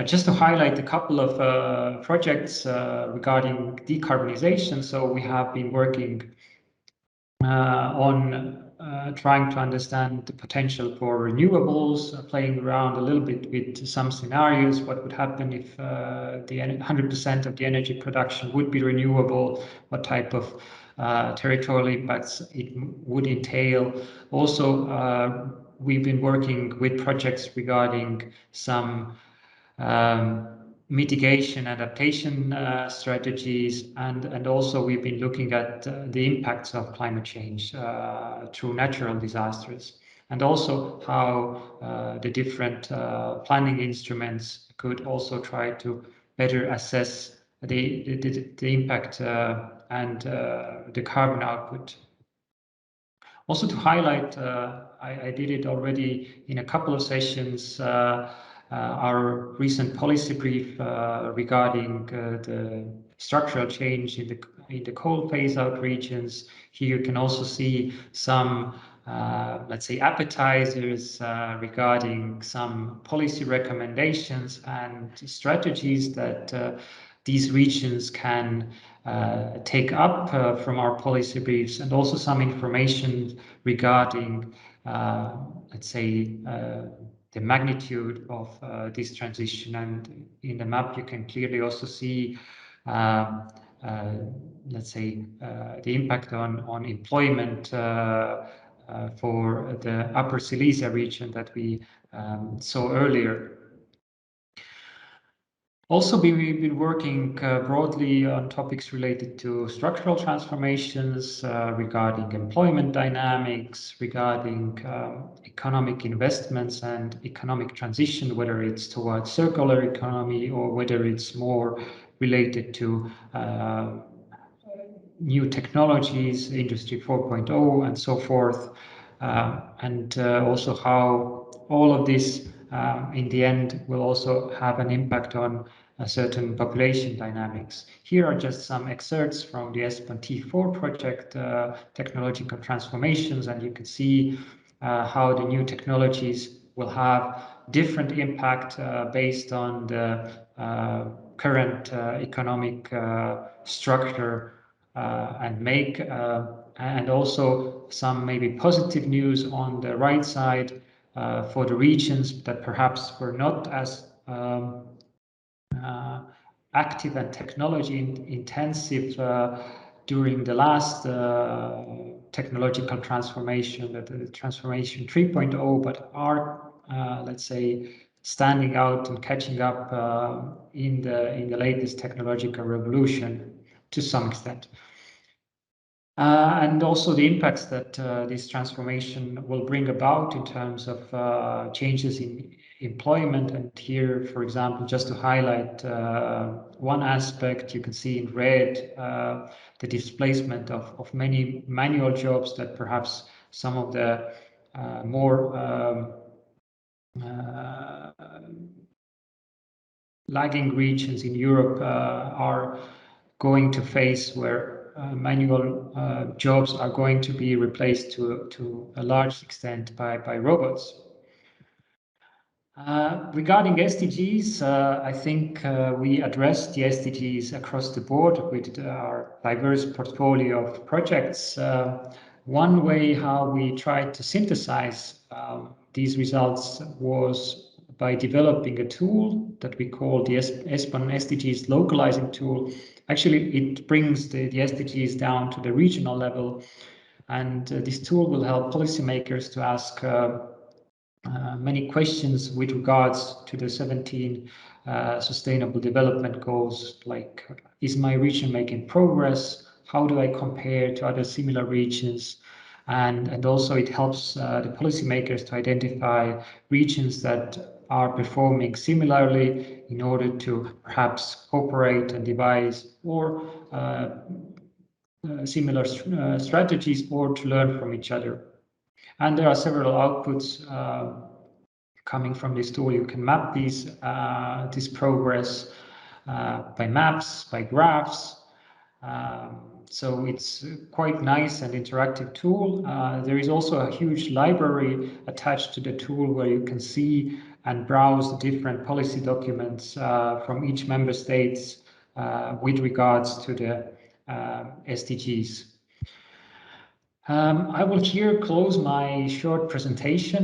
Just to highlight a couple of projects regarding decarbonization. So we have been working on trying to understand the potential for renewables, playing around a little bit with some scenarios, what would happen if the 100% of the energy production would be renewable, what type of territorial impacts it would entail. Also, we've been working with projects regarding some mitigation adaptation strategies, and also we've been looking at the impacts of climate change through natural disasters, and also how the different planning instruments could also try to better assess the impact and the carbon output. Also to highlight, I did it already in a couple of sessions, our recent policy brief regarding the structural change in the coal phase-out regions. Here you can also see some, let's say, appetizers regarding some policy recommendations and strategies that these regions can take up from our policy briefs, and also some information regarding, let's say, the magnitude of this transition. And in the map, you can clearly also see, let's say, the impact on employment for the Upper Silesia region that we saw earlier. Also, we've been working broadly on topics related to structural transformations, regarding employment dynamics, regarding economic investments and economic transition, whether it's towards circular economy or whether it's more related to new technologies, Industry 4.0 and so forth, and also how all of this in the end will also have an impact on a certain population dynamics. Here are just some excerpts from the ESPON T4 project, technological transformations, and you can see how the new technologies will have different impact based on the current economic structure and make, and also some maybe positive news on the right side for the regions that perhaps were not as active and technology intensive during the last technological transformation, the transformation 3.0, but are, let's say, standing out and catching up in the latest technological revolution to some extent. And also the impacts that this transformation will bring about in terms of changes in employment. And here, for example, just to highlight one aspect, you can see in red the displacement of many manual jobs that perhaps some of the more lagging regions in Europe are going to face, where manual jobs are going to be replaced to a large extent by robots. Regarding SDGs, I think we addressed the SDGs across the board with our diverse portfolio of projects. One way how we tried to synthesize these results was by developing a tool that we call the ESPON SDGs localizing tool. Actually, it brings the SDGs down to the regional level, and this tool will help policymakers to ask many questions with regards to the 17 Sustainable Development Goals, like, is my region making progress? How do I compare to other similar regions? And also it helps the policymakers to identify regions that are performing similarly in order to perhaps cooperate and devise or similar strategies, or to learn from each other. And there are several outputs coming from this tool. You can map these this progress by maps, by graphs. So it's quite nice and interactive tool. There is also a huge library attached to the tool where you can see and browse the different policy documents from each member states with regards to the SDGs. I will here close my short presentation